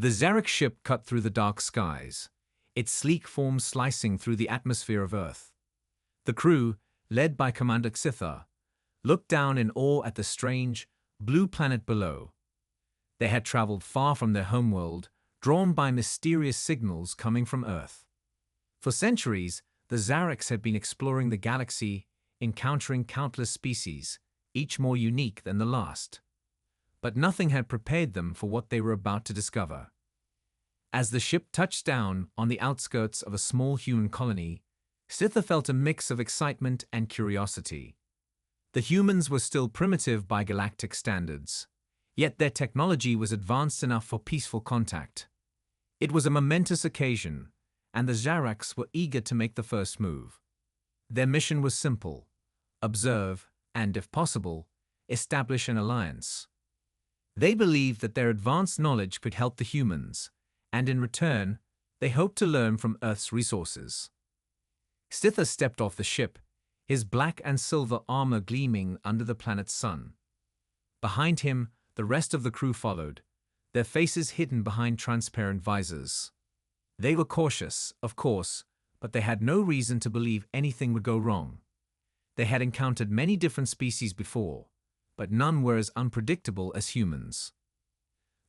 The Zarek ship cut through the dark skies, its sleek form slicing through the atmosphere of Earth. The crew, led by Commander Xitha, looked down in awe at the strange, blue planet below. They had traveled far from their homeworld, drawn by mysterious signals coming from Earth. For centuries, the Zareks had been exploring the galaxy, encountering countless species, each more unique than the last. But nothing had prepared them for what they were about to discover. As the ship touched down on the outskirts of a small human colony, Xitha felt a mix of excitement and curiosity. The humans were still primitive by galactic standards, yet their technology was advanced enough for peaceful contact. It was a momentous occasion, and the Zareks were eager to make the first move. Their mission was simple: observe and, if possible, establish an alliance. They believed that their advanced knowledge could help the humans, and in return, they hoped to learn from Earth's resources. Xitha stepped off the ship, his black and silver armor gleaming under the planet's sun. Behind him, the rest of the crew followed, their faces hidden behind transparent visors. They were cautious, of course, but they had no reason to believe anything would go wrong. They had encountered many different species before, but none were as unpredictable as humans.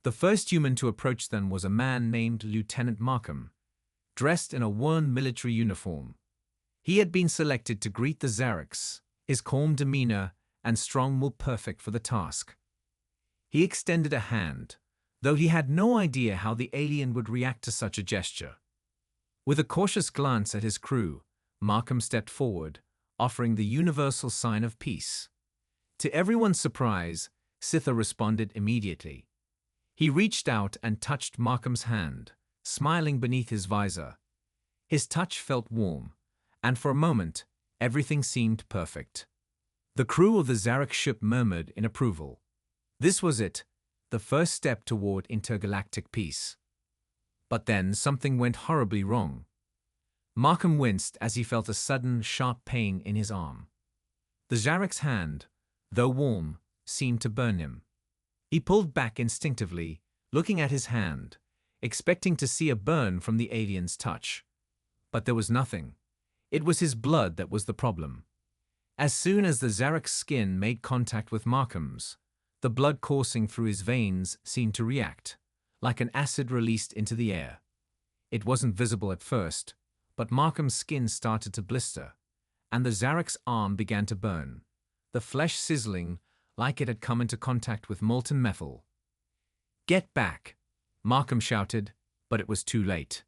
The first human to approach them was a man named Lieutenant Markham, dressed in a worn military uniform. He had been selected to greet the Zareks, his calm demeanor and strong will perfect for the task. He extended a hand, though he had no idea how the alien would react to such a gesture. With a cautious glance at his crew, Markham stepped forward, offering the universal sign of peace. To everyone's surprise, Xitha responded immediately. He reached out and touched Markham's hand, smiling beneath his visor. His touch felt warm, and for a moment, everything seemed perfect. The crew of the Zarek ship murmured in approval. This was it, the first step toward intergalactic peace. But then something went horribly wrong. Markham winced as he felt a sudden, sharp pain in his arm. The Zarek's hand, though warm, seemed to burn him. He pulled back instinctively, looking at his hand, expecting to see a burn from the alien's touch. But there was nothing. It was his blood that was the problem. As soon as the Zarek's skin made contact with Markham's, the blood coursing through his veins seemed to react, like an acid released into the air. It wasn't visible at first, but Markham's skin started to blister, and the Zarek's arm began to burn, the flesh sizzling like it had come into contact with molten metal. "Get back!" Markham shouted, but it was too late.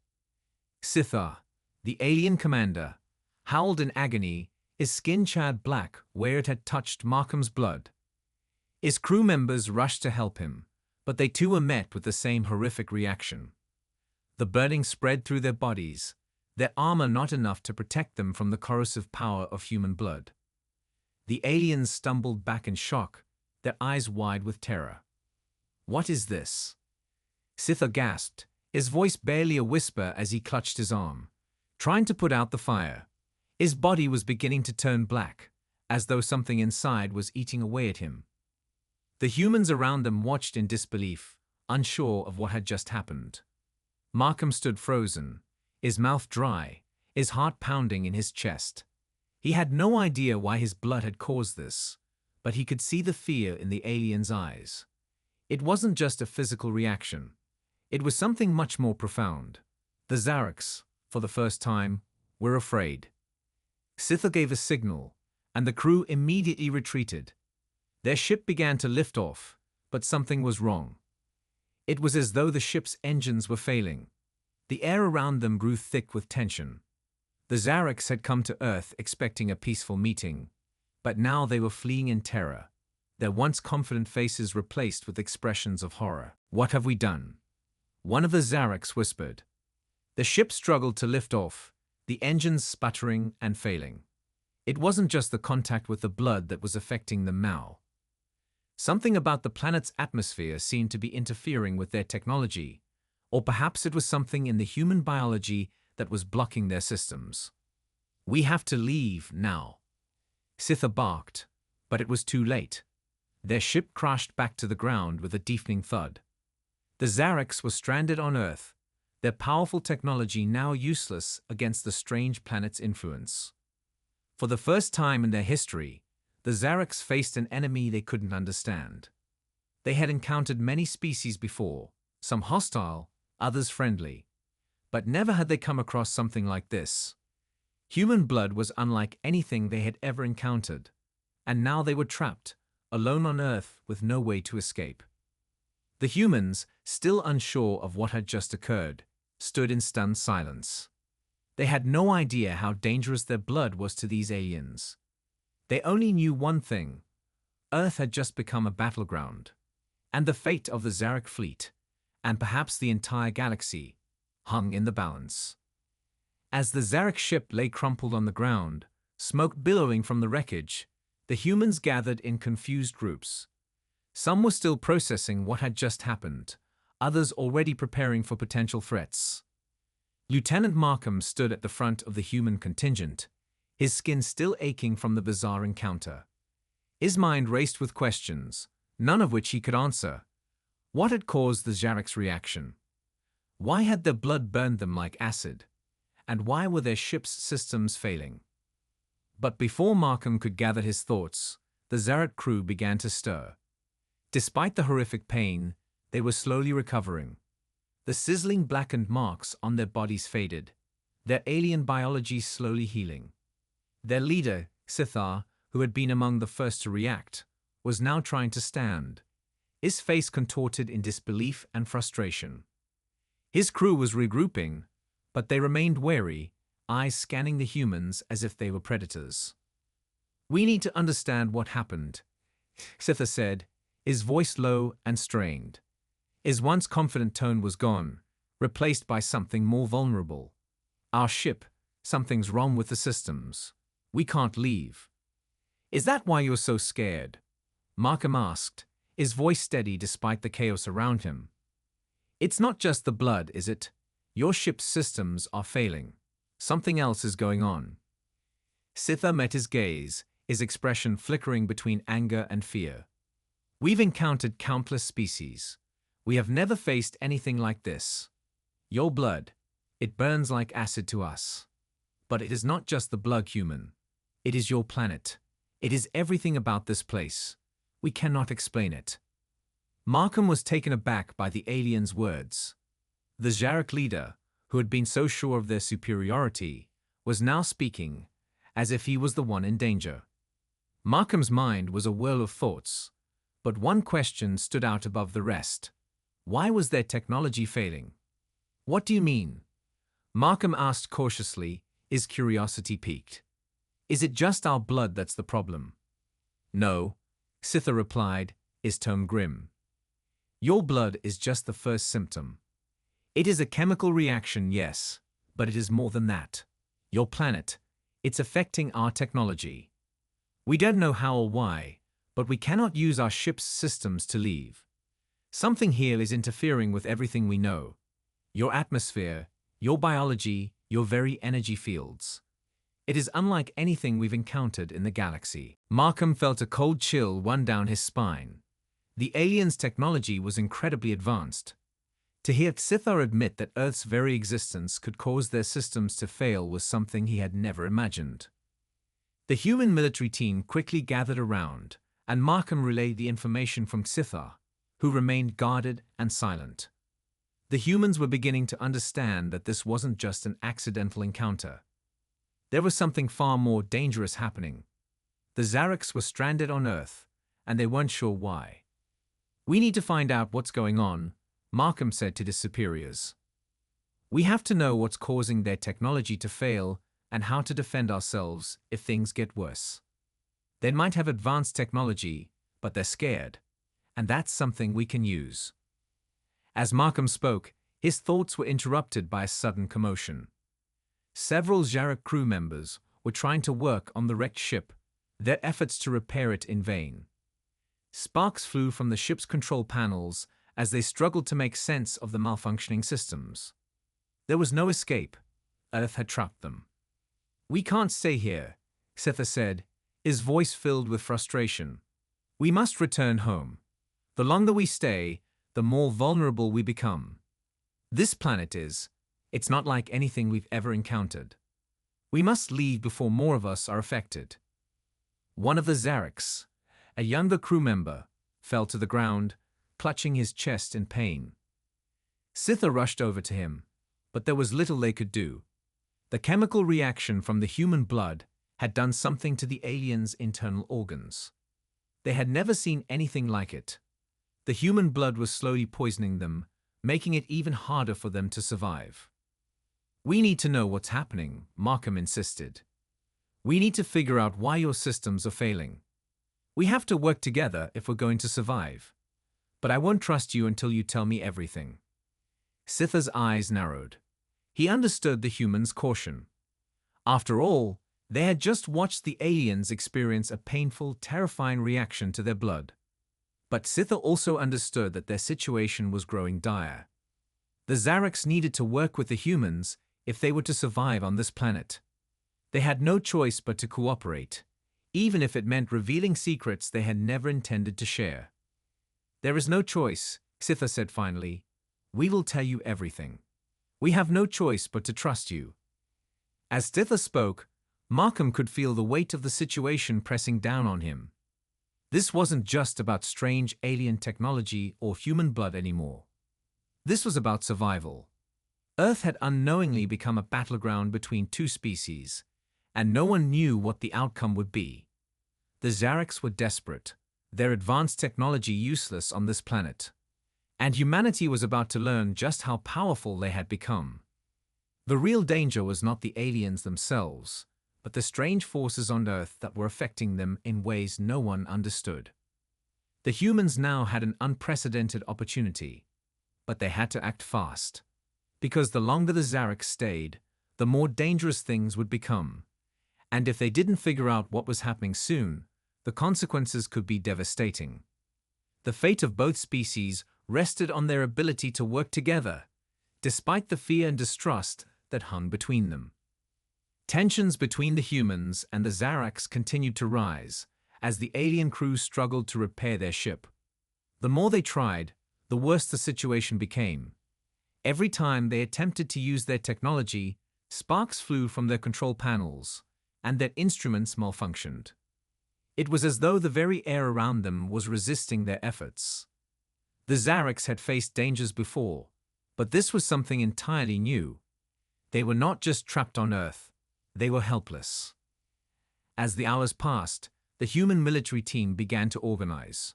Xitha, the alien commander, howled in agony, his skin charred black where it had touched Markham's blood. His crew members rushed to help him, but they too were met with the same horrific reaction. The burning spread through their bodies, their armor not enough to protect them from the corrosive power of human blood. The aliens stumbled back in shock, their eyes wide with terror. "What is this?" Xitha gasped, his voice barely a whisper as he clutched his arm, trying to put out the fire. His body was beginning to turn black, as though something inside was eating away at him. The humans around them watched in disbelief, unsure of what had just happened. Markham stood frozen, his mouth dry, his heart pounding in his chest. He had no idea why his blood had caused this, but he could see the fear in the alien's eyes. It wasn't just a physical reaction. It was something much more profound. The Zareks, for the first time, were afraid. Xitha gave a signal, and the crew immediately retreated. Their ship began to lift off, but something was wrong. It was as though the ship's engines were failing. The air around them grew thick with tension. The Zareks had come to Earth expecting a peaceful meeting, but now they were fleeing in terror, their once confident faces replaced with expressions of horror. "What have we done?" one of the Zareks whispered. The ship struggled to lift off, the engines sputtering and failing. It wasn't just the contact with the blood that was affecting them now. Something about the planet's atmosphere seemed to be interfering with their technology, or perhaps it was something in the human biology that was blocking their systems. "We have to leave now," Xitha barked, but it was too late. Their ship crashed back to the ground with a deafening thud. The The Zareks were stranded on Earth, their powerful technology now useless against the strange planet's influence. For the first time in their history, the Zareks faced an enemy they couldn't understand. They had encountered many species before, some hostile, others friendly. But never had they come across something like this. Human blood was unlike anything they had ever encountered, and now they were trapped, alone on Earth with no way to escape. The humans, still unsure of what had just occurred, stood in stunned silence. They had no idea how dangerous their blood was to these aliens. They only knew one thing: Earth had just become a battleground, and the fate of the Zarek fleet, and perhaps the entire galaxy, hung in the balance. As the Zarek ship lay crumpled on the ground, smoke billowing from the wreckage, the humans gathered in confused groups. Some were still processing what had just happened, others already preparing for potential threats. Lieutenant Markham stood at the front of the human contingent, his skin still aching from the bizarre encounter. His mind raced with questions, none of which he could answer. What had caused the Zarek's reaction? Why had their blood burned them like acid? And why were their ship's systems failing? But before Markham could gather his thoughts, the Zarek crew began to stir. Despite the horrific pain, they were slowly recovering. The sizzling blackened marks on their bodies faded, their alien biology slowly healing. Their leader, Sithar, who had been among the first to react, was now trying to stand, his face contorted in disbelief and frustration. His crew was regrouping, but they remained wary, eyes scanning the humans as if they were predators. "We need to understand what happened," Sithar said, his voice low and strained. His once confident tone was gone, replaced by something more vulnerable. "Our ship, something's wrong with the systems. We can't leave." "Is that why you're so scared?" Markham asked, his voice steady despite the chaos around him. "It's not just the blood, is it? Your ship's systems are failing. Something else is going on." Sithar met his gaze, his expression flickering between anger and fear. "We've encountered countless species. We have never faced anything like this. Your blood, it burns like acid to us. But it is not just the blood, human. It is your planet. It is everything about this place. We cannot explain it." Markham was taken aback by the alien's words. The Zarek leader, who had been so sure of their superiority, was now speaking, as if he was the one in danger. Markham's mind was a whirl of thoughts, but one question stood out above the rest. Why was their technology failing? "What do you mean?" Markham asked cautiously, his curiosity piqued. "Is it just our blood that's the problem?" "No," Sithar replied, his tone grim. "Your blood is just the first symptom. It is a chemical reaction, yes, but it is more than that. Your planet, it's affecting our technology. We don't know how or why, but we cannot use our ship's systems to leave. Something here is interfering with everything we know. Your atmosphere, your biology, your very energy fields. It is unlike anything we've encountered in the galaxy." Markham felt a cold chill run down his spine. The aliens' technology was incredibly advanced. To hear Sithar admit that Earth's very existence could cause their systems to fail was something he had never imagined. The human military team quickly gathered around, and Markham relayed the information from Sithar, who remained guarded and silent. The humans were beginning to understand that this wasn't just an accidental encounter. There was something far more dangerous happening. The Zareks were stranded on Earth, and they weren't sure why. "We need to find out what's going on," Markham said to his superiors. "We have to know what's causing their technology to fail and how to defend ourselves if things get worse. They might have advanced technology, but they're scared, and that's something we can use." As Markham spoke, his thoughts were interrupted by a sudden commotion. Several Zarek crew members were trying to work on the wrecked ship, their efforts to repair it in vain. Sparks flew from the ship's control panels as they struggled to make sense of the malfunctioning systems. There was no escape. Earth had trapped them. "We can't stay here," Sithar said, his voice filled with frustration. "We must return home. The longer we stay, the more vulnerable we become. This planet it's not like anything we've ever encountered. We must leave before more of us are affected. One of the Zareks, a younger crew member, fell to the ground, clutching his chest in pain. Sitha rushed over to him, but there was little they could do. The chemical reaction from the human blood had done something to the aliens' internal organs. They had never seen anything like it. The human blood was slowly poisoning them, making it even harder for them to survive. "We need to know what's happening," Markham insisted. "We need to figure out why your systems are failing. We have to work together if we're going to survive. But I won't trust you until you tell me everything." Sitha's eyes narrowed. He understood the humans' caution. After all, they had just watched the aliens experience a painful, terrifying reaction to their blood. But Sitha also understood that their situation was growing dire. The Zareks needed to work with the humans if they were to survive on this planet. They had no choice but to cooperate, even if it meant revealing secrets they had never intended to share. "There is no choice," Sitha said finally. "We will tell you everything. We have no choice but to trust you." As Sitha spoke, Markham could feel the weight of the situation pressing down on him. This wasn't just about strange alien technology or human blood anymore. This was about survival. Earth had unknowingly become a battleground between two species, and no one knew what the outcome would be. The Zareks were desperate, their advanced technology useless on this planet. And humanity was about to learn just how powerful they had become. The real danger was not the aliens themselves, but the strange forces on Earth that were affecting them in ways no one understood. The humans now had an unprecedented opportunity, but they had to act fast. Because the longer the Zareks stayed, the more dangerous things would become. And if they didn't figure out what was happening soon, the consequences could be devastating. The fate of both species rested on their ability to work together, despite the fear and distrust that hung between them. Tensions between the humans and the Zareks continued to rise as the alien crew struggled to repair their ship. The more they tried, the worse the situation became. Every time they attempted to use their technology, sparks flew from their control panels, and their instruments malfunctioned. It was as though the very air around them was resisting their efforts. The Zareks had faced dangers before, but this was something entirely new. They were not just trapped on Earth, they were helpless. As the hours passed, the human military team began to organize.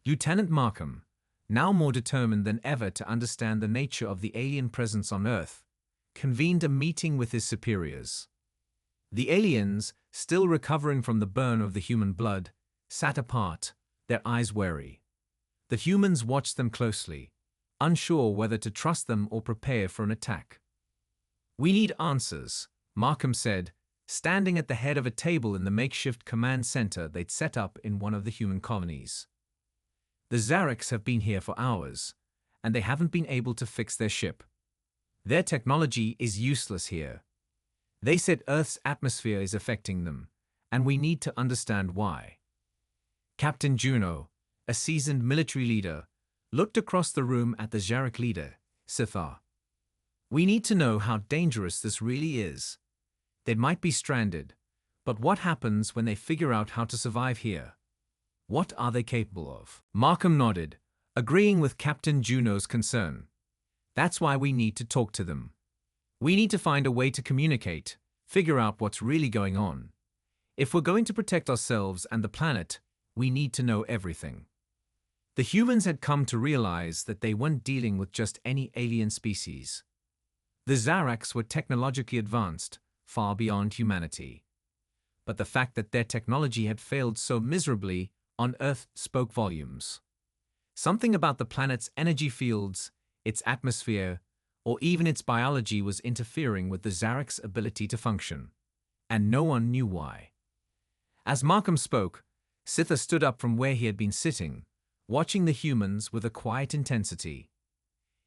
Lieutenant Markham, now more determined than ever to understand the nature of the alien presence on Earth, convened a meeting with his superiors. The aliens, still recovering from the burn of the human blood, sat apart, their eyes wary. The humans watched them closely, unsure whether to trust them or prepare for an attack. "We need answers," Markham said, standing at the head of a table in the makeshift command center they'd set up in one of the human colonies. "The Zareks have been here for hours, and they haven't been able to fix their ship. Their technology is useless here. They said Earth's atmosphere is affecting them, and we need to understand why." Captain Juno, a seasoned military leader, looked across the room at the Zarek leader, Sitha. "We need to know how dangerous this really is. They might be stranded, but what happens when they figure out how to survive here? What are they capable of?" Markham nodded, agreeing with Captain Juno's concern. "That's why we need to talk to them. We need to find a way to communicate, figure out what's really going on. If we're going to protect ourselves and the planet, we need to know everything." The humans had come to realize that they weren't dealing with just any alien species. The Zareks were technologically advanced, far beyond humanity. But the fact that their technology had failed so miserably on Earth spoke volumes. Something about the planet's energy fields, its atmosphere, or even its biology was interfering with the Zarek's ability to function, and no one knew why. As Markham spoke, Sitha stood up from where he had been sitting, watching the humans with a quiet intensity.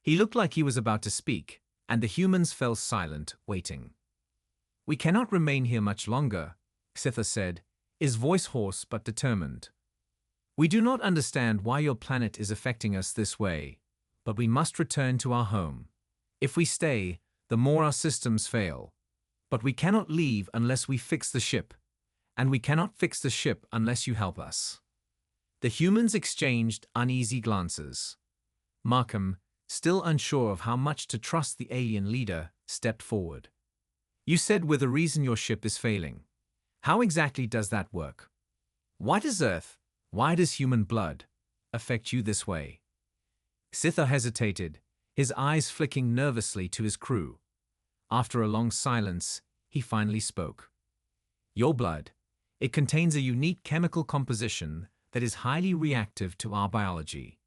He looked like he was about to speak, and the humans fell silent, waiting. "We cannot remain here much longer," Sitha said, his voice hoarse but determined. We do not understand why your planet is affecting us this way, but we must return to our home. If we stay, the more our systems fail. But we cannot leave unless we fix the ship, and we cannot fix the ship unless you help us." The humans exchanged uneasy glances. Markham, still unsure of how much to trust the alien leader, stepped forward. "You said with a reason your ship is failing. How exactly does that work? Why does human blood affect you this way?" Sitha hesitated, his eyes flicking nervously to his crew. After a long silence, he finally spoke. "Your blood, it contains a unique chemical composition that is highly reactive to our biology.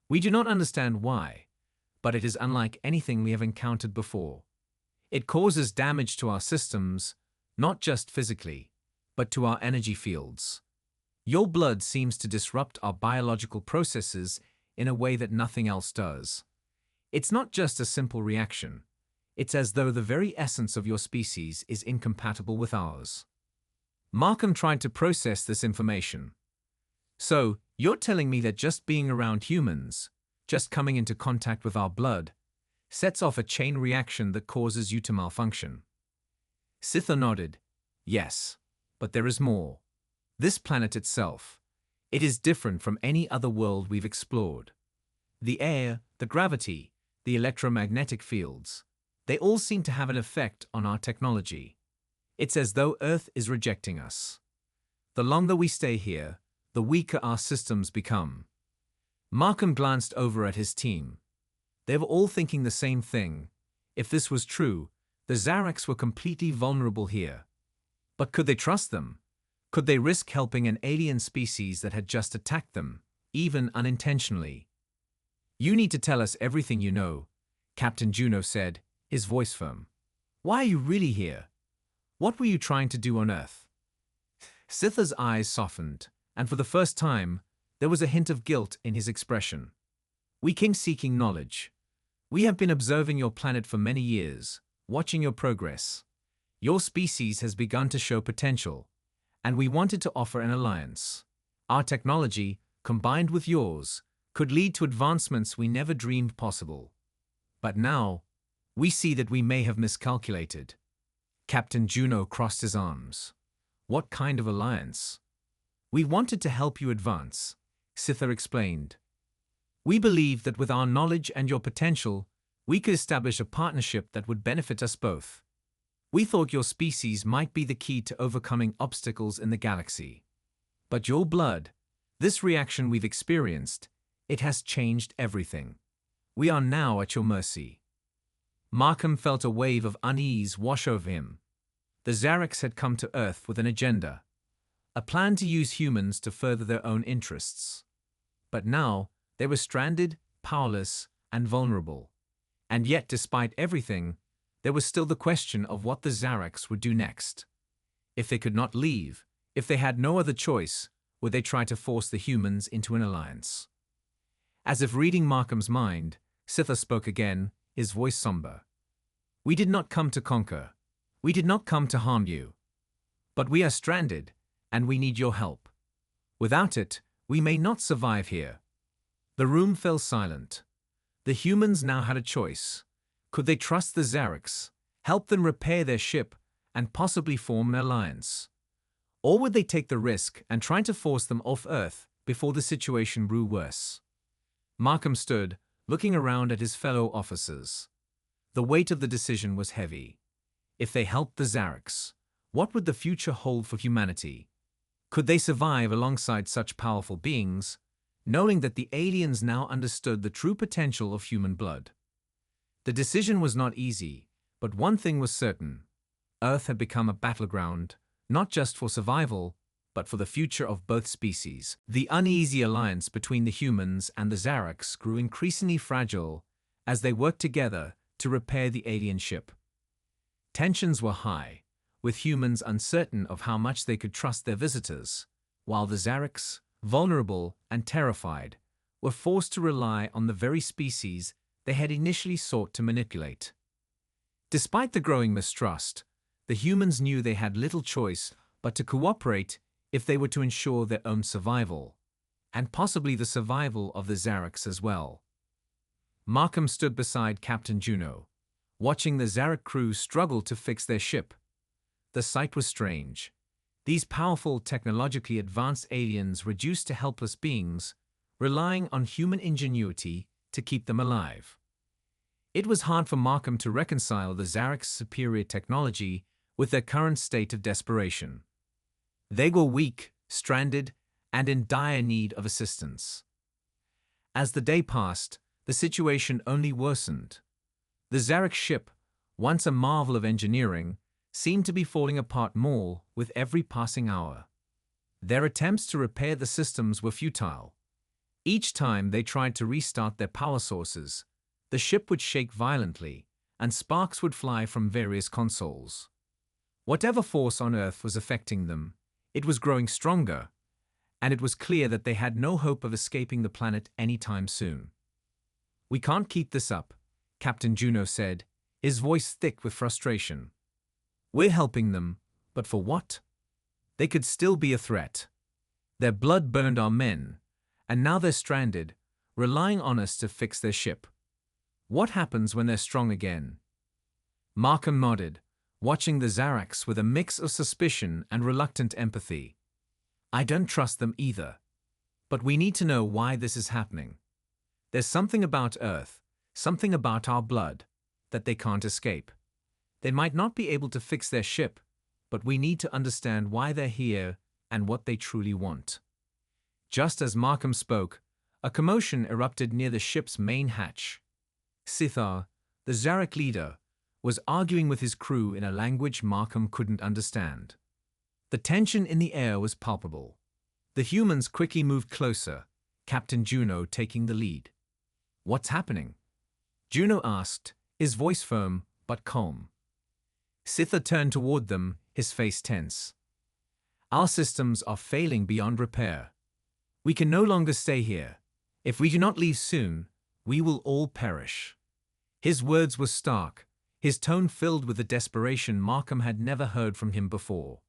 We do not understand why, but it is unlike anything we have encountered before. It causes damage to our systems, not just physically, but to our energy fields. Your blood seems to disrupt our biological processes in a way that nothing else does. It's not just a simple reaction. It's as though the very essence of your species is incompatible with ours." Markham tried to process this information. "So, you're telling me that just being around humans, just coming into contact with our blood, sets off a chain reaction that causes you to malfunction?" Sitha nodded. "Yes, but there is more. This planet itself, it is different from any other world we've explored. The air, the gravity, the electromagnetic fields, they all seem to have an effect on our technology. It's as though Earth is rejecting us. The longer we stay here, the weaker our systems become." Markham glanced over at his team. They were all thinking the same thing. If this was true, the Zaraks were completely vulnerable here. But could they trust them? Could they risk helping an alien species that had just attacked them, even unintentionally? "You need to tell us everything you know," Captain Juno said, his voice firm. "Why are you really here? What were you trying to do on Earth?" Sitha's eyes softened, and for the first time, there was a hint of guilt in his expression. "We came seeking knowledge. We have been observing your planet for many years, watching your progress. Your species has begun to show potential, and we wanted to offer an alliance. Our technology, combined with yours, could lead to advancements we never dreamed possible. But now, we see that we may have miscalculated." Captain Juno crossed his arms. "What kind of alliance?" "We wanted to help you advance," Sitha explained. "We believed that with our knowledge and your potential, we could establish a partnership that would benefit us both. We thought your species might be the key to overcoming obstacles in the galaxy. But your blood, this reaction we've experienced, it has changed everything. We are now at your mercy." Markham felt a wave of unease wash over him. The Zaraks had come to Earth with an agenda, a plan to use humans to further their own interests. But now, they were stranded, powerless, and vulnerable. And yet, despite everything, there was still the question of what the Zaraks would do next. If they could not leave, if they had no other choice, would they try to force the humans into an alliance? As if reading Markham's mind, Sitha spoke again, his voice somber. "We did not come to conquer. We did not come to harm you. But we are stranded, and we need your help. Without it, we may not survive here." The room fell silent. The humans now had a choice. Could they trust the Zaraks, help them repair their ship, and possibly form an alliance? Or would they take the risk and try to force them off Earth before the situation grew worse? Markham stood, looking around at his fellow officers. The weight of the decision was heavy. If they helped the Zaraks, what would the future hold for humanity? Could they survive alongside such powerful beings, knowing that the aliens now understood the true potential of human blood? The decision was not easy, but one thing was certain. Earth had become a battleground, not just for survival, but for the future of both species. The uneasy alliance between the humans and the Zaraks grew increasingly fragile as they worked together to repair the alien ship. Tensions were high, with humans uncertain of how much they could trust their visitors, while the Zaraks, vulnerable and terrified, were forced to rely on the very species they had initially sought to manipulate. Despite the growing mistrust, the humans knew they had little choice but to cooperate if they were to ensure their own survival. and possibly the survival of the Zareks as well. Markham stood beside Captain Juno, watching the Zarek crew struggle to fix their ship. The sight was strange. These powerful, technologically advanced aliens reduced to helpless beings, relying on human ingenuity to keep them alive. It was hard for Markham to reconcile the Zarek's superior technology with their current state of desperation. They were weak, stranded, and in dire need of assistance. As the day passed, the situation only worsened. The Zarek ship, once a marvel of engineering, seemed to be falling apart more with every passing hour. Their attempts to repair the systems were futile. Each time they tried to restart their power sources, the ship would shake violently, and sparks would fly from various consoles. Whatever force on Earth was affecting them, it was growing stronger, and it was clear that they had no hope of escaping the planet anytime soon. "We can't keep this up," Captain Juno said, his voice thick with frustration. "We're helping them, but for what? They could still be a threat. Their blood burned our men, and now they're stranded, relying on us to fix their ship. What happens when they're strong again?" Markham nodded, watching the Zareks with a mix of suspicion and reluctant empathy. "I don't trust them either. But we need to know why this is happening. There's something about Earth, something about our blood, that they can't escape. They might not be able to fix their ship, but we need to understand why they're here and what they truly want." Just as Markham spoke, a commotion erupted near the ship's main hatch. Sithar, the Zarek leader, was arguing with his crew in a language Markham couldn't understand. The tension in the air was palpable. The humans quickly moved closer, Captain Juno taking the lead. "What's happening?" Juno asked, his voice firm but calm. Sithar turned toward them, his face tense. "Our systems are failing beyond repair. We can no longer stay here. If we do not leave soon, we will all perish." His words were stark, his tone filled with the desperation Markham had never heard from him before.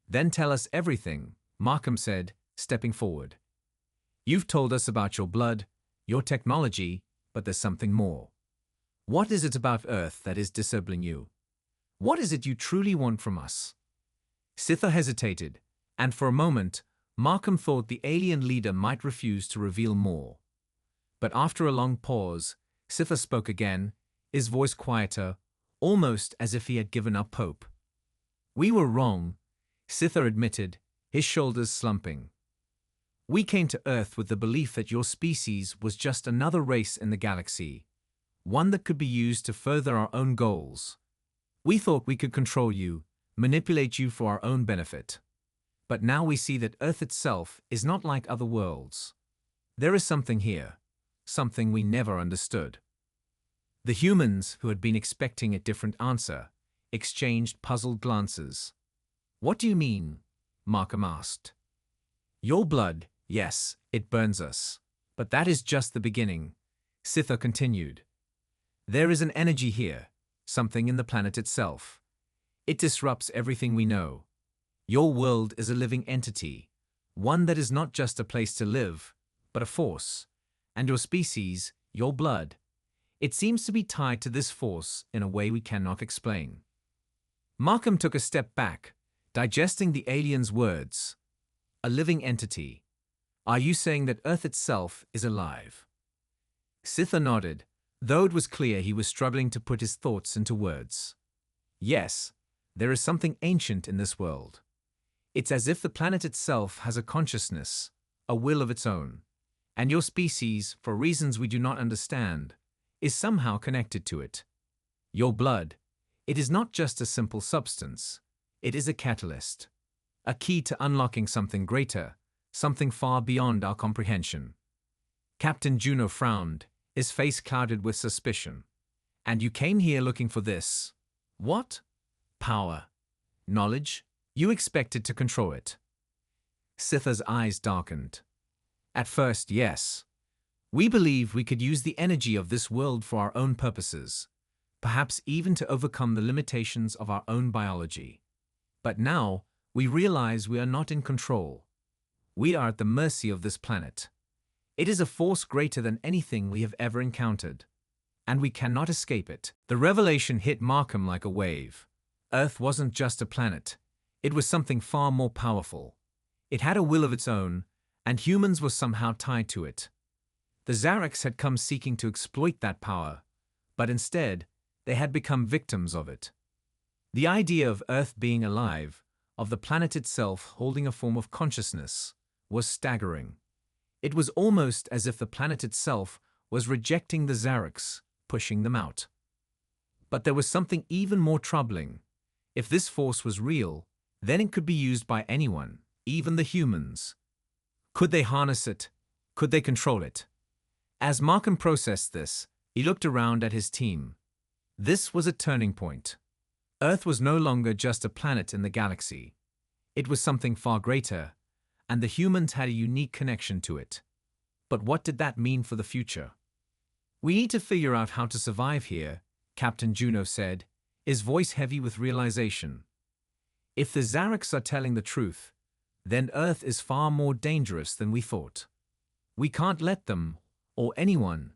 "Then tell us everything," Markham said, stepping forward. "You've told us about your blood, your technology, but there's something more. What is it about Earth that is disabling you? What is it you truly want from us?" Sithar hesitated, and for a moment, Markham thought the alien leader might refuse to reveal more. But after a long pause, Sithar spoke again, his voice quieter, almost as if he had given up hope. "We were wrong," Sithar admitted, his shoulders slumping. "We came to Earth with the belief that your species was just another race in the galaxy, one that could be used to further our own goals. We thought we could control you, manipulate you for our own benefit. But now we see that Earth itself is not like other worlds. There is something here, something we never understood." The humans, who had been expecting a different answer, exchanged puzzled glances. "What do you mean?" Markham asked. "Your blood, yes, it burns us. But that is just the beginning," Sithar continued. "There is an energy here, something in the planet itself. It disrupts everything we know. Your world is a living entity, one that is not just a place to live, but a force. And your species, your blood, it seems to be tied to this force in a way we cannot explain." Markham took a step back, digesting the alien's words. "A living entity. Are you saying that Earth itself is alive?" Sithar nodded, though it was clear he was struggling to put his thoughts into words. "Yes, there is something ancient in this world. It's as if the planet itself has a consciousness, a will of its own, and your species, for reasons we do not understand, is somehow connected to it. Your blood, it is not just a simple substance, it is a catalyst, a key to unlocking something greater, something far beyond our comprehension." Captain Juno frowned, his face clouded with suspicion. "And you came here looking for this? What? Power? Knowledge? You expected to control it?" Sithar's eyes darkened. "At first, yes. We believed we could use the energy of this world for our own purposes, perhaps even to overcome the limitations of our own biology. But now, we realize we are not in control. We are at the mercy of this planet. It is a force greater than anything we have ever encountered, and we cannot escape it. The revelation hit Markham like a wave. Earth wasn't just a planet. It was something far more powerful. It had a will of its own, and humans were somehow tied to it. The Zareks had come seeking to exploit that power, but instead, they had become victims of it. The idea of Earth being alive, of the planet itself holding a form of consciousness, was staggering. It was almost as if the planet itself was rejecting the Zareks, pushing them out. But there was something even more troubling. If this force was real, then it could be used by anyone, even the humans. Could they harness it? Could they control it? As Markham processed this, he looked around at his team. This was a turning point. Earth was no longer just a planet in the galaxy. It was something far greater, and the humans had a unique connection to it. But what did that mean for the future? "We need to figure out how to survive here," Captain Juno said, his voice heavy with realization. "If the Zareks are telling the truth, then Earth is far more dangerous than we thought. We can't let them, or anyone,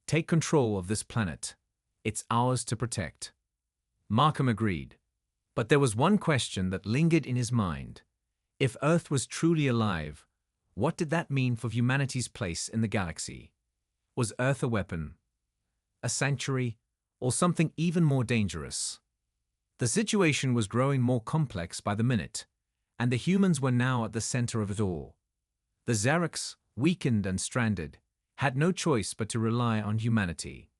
take control of this planet. It's ours to protect." Markham agreed. But there was one question that lingered in his mind. If Earth was truly alive, what did that mean for humanity's place in the galaxy? Was Earth a weapon, a sanctuary, or something even more dangerous? The situation was growing more complex by the minute, and the humans were now at the center of it all. The Zareks, weakened and stranded, had no choice but to rely on humanity.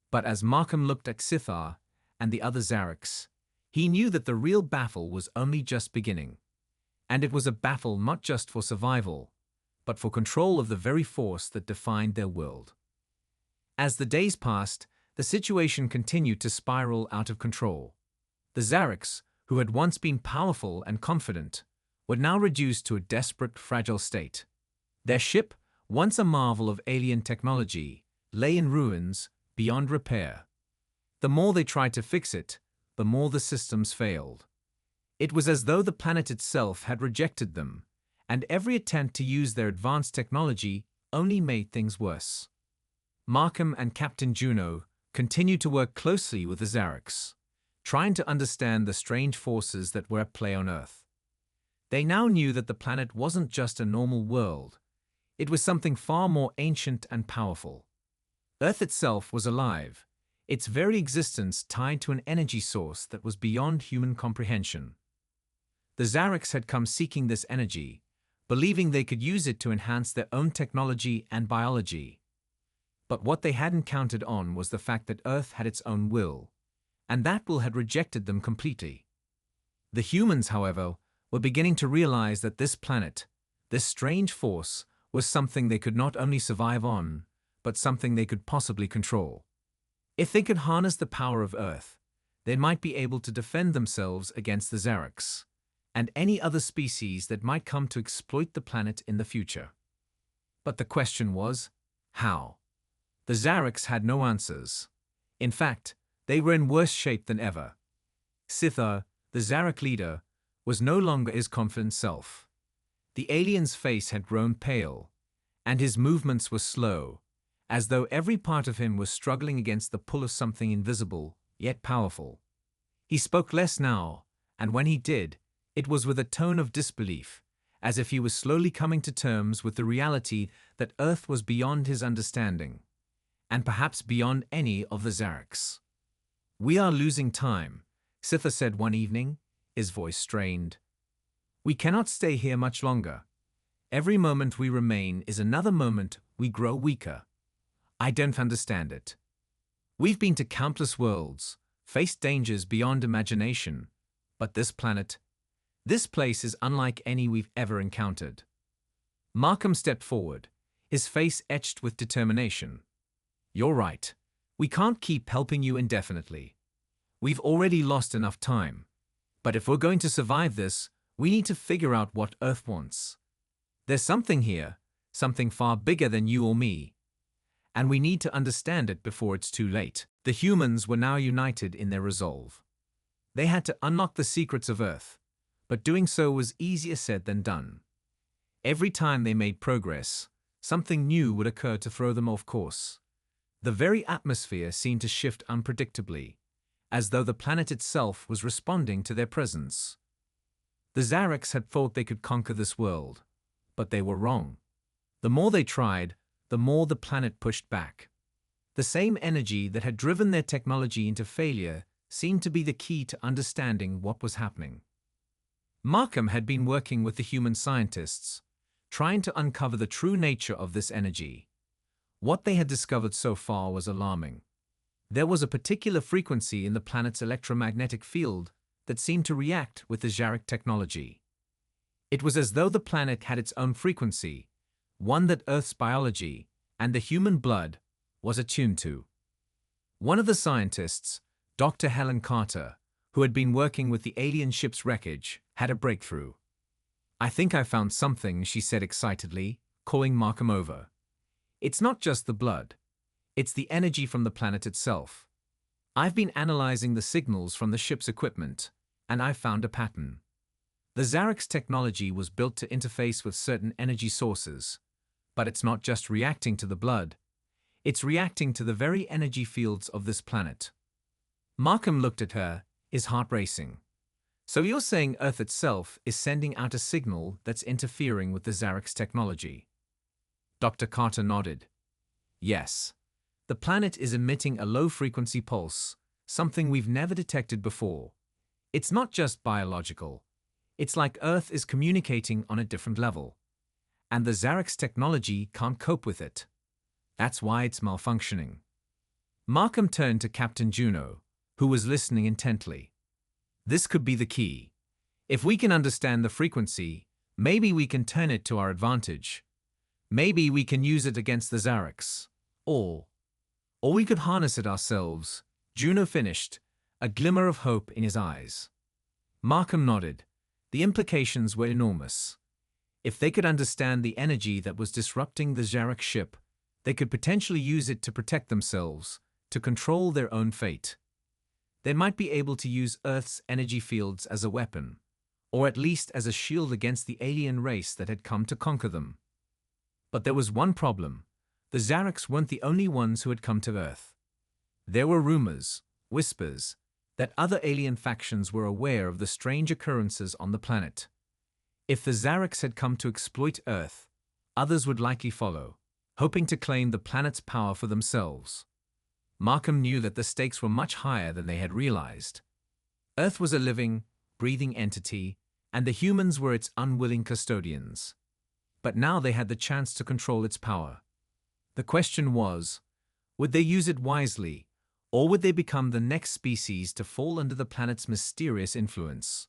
But as Markham looked at Sithar and the other Zareks, he knew that the real battle was only just beginning. And it was a battle not just for survival, but for control of the very force that defined their world. As the days passed, the situation continued to spiral out of control. The Zareks, who had once been powerful and confident, were now reduced to a desperate, fragile state. Their ship, once a marvel of alien technology, lay in ruins, beyond repair. The more they tried to fix it, the more the systems failed. It was as though the planet itself had rejected them, and every attempt to use their advanced technology only made things worse. Markham and Captain Juno continued to work closely with the Zareks, trying to understand the strange forces that were at play on Earth. They now knew that the planet wasn't just a normal world. It was something far more ancient and powerful. Earth itself was alive, its very existence tied to an energy source that was beyond human comprehension. The Zareks had come seeking this energy, believing they could use it to enhance their own technology and biology. But what they hadn't counted on was the fact that Earth had its own will, and that will had rejected them completely. The humans, however, were beginning to realize that this planet, this strange force, was something they could not only survive on, but something they could possibly control. If they could harness the power of Earth, they might be able to defend themselves against the Zareks and any other species that might come to exploit the planet in the future. But the question was, how? The Zareks had no answers. In fact, they were in worse shape than ever. Sithar, the Zarek leader, was no longer his confident self. The alien's face had grown pale, and his movements were slow, as though every part of him was struggling against the pull of something invisible, yet powerful. He spoke less now, and when he did, it was with a tone of disbelief, as if he was slowly coming to terms with the reality that Earth was beyond his understanding, and perhaps beyond any of the Zareks. "We are losing time," Sithar said one evening, his voice strained. "We cannot stay here much longer. Every moment we remain is another moment we grow weaker. I don't understand it. We've been to countless worlds, faced dangers beyond imagination, but this planet, this place is unlike any we've ever encountered." Markham stepped forward, his face etched with determination. "You're right. We can't keep helping you indefinitely. We've already lost enough time. But if we're going to survive this, we need to figure out what Earth wants. There's something here, something far bigger than you or me. And we need to understand it before it's too late." The humans were now united in their resolve. They had to unlock the secrets of Earth, but doing so was easier said than done. Every time they made progress, something new would occur to throw them off course. The very atmosphere seemed to shift unpredictably, as though the planet itself was responding to their presence. The Zareks had thought they could conquer this world, but they were wrong. The more they tried, the more the planet pushed back. The same energy that had driven their technology into failure seemed to be the key to understanding what was happening. Markham had been working with the human scientists, trying to uncover the true nature of this energy. What they had discovered so far was alarming. There was a particular frequency in the planet's electromagnetic field that seemed to react with the Zarek technology. It was as though the planet had its own frequency, one that Earth's biology and the human blood was attuned to. One of the scientists, Dr. Helen Carter, who had been working with the alien ship's wreckage, had a breakthrough. "I think I found something," she said excitedly, calling Markham over. "It's not just the blood. It's the energy from the planet itself. I've been analyzing the signals from the ship's equipment, and I've found a pattern. The Zarek's technology was built to interface with certain energy sources, but it's not just reacting to the blood. It's reacting to the very energy fields of this planet." Markham looked at her, his heart racing. "So you're saying Earth itself is sending out a signal that's interfering with the Zarek's technology?" Dr. Carter nodded. "Yes. The planet is emitting a low-frequency pulse, something we've never detected before. It's not just biological. It's like Earth is communicating on a different level. And the Zarek's technology can't cope with it. That's why it's malfunctioning." Markham turned to Captain Juno, who was listening intently. "This could be the key. If we can understand the frequency, maybe we can turn it to our advantage. Maybe we can use it against the Zareks. Or we could harness it ourselves," Juno finished, a glimmer of hope in his eyes. Markham nodded. The implications were enormous. If they could understand the energy that was disrupting the Zarek ship, they could potentially use it to protect themselves, to control their own fate. They might be able to use Earth's energy fields as a weapon, or at least as a shield against the alien race that had come to conquer them. But there was one problem. The Zareks weren't the only ones who had come to Earth. There were rumors, whispers, that other alien factions were aware of the strange occurrences on the planet. If the Zareks had come to exploit Earth, others would likely follow, hoping to claim the planet's power for themselves. Markham knew that the stakes were much higher than they had realized. Earth was a living, breathing entity, and the humans were its unwilling custodians. But now they had the chance to control its power. The question was, would they use it wisely, or would they become the next species to fall under the planet's mysterious influence?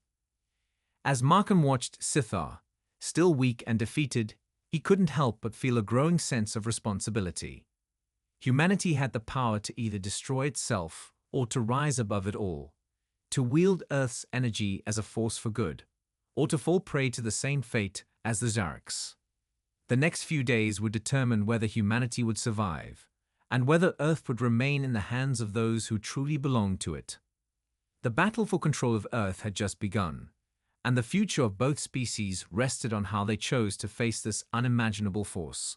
As Markham watched Sithar, still weak and defeated, he couldn't help but feel a growing sense of responsibility. Humanity had the power to either destroy itself or to rise above it all, to wield Earth's energy as a force for good, or to fall prey to the same fate as the Zareks. The next few days would determine whether humanity would survive, and whether Earth would remain in the hands of those who truly belonged to it. The battle for control of Earth had just begun, and the future of both species rested on how they chose to face this unimaginable force.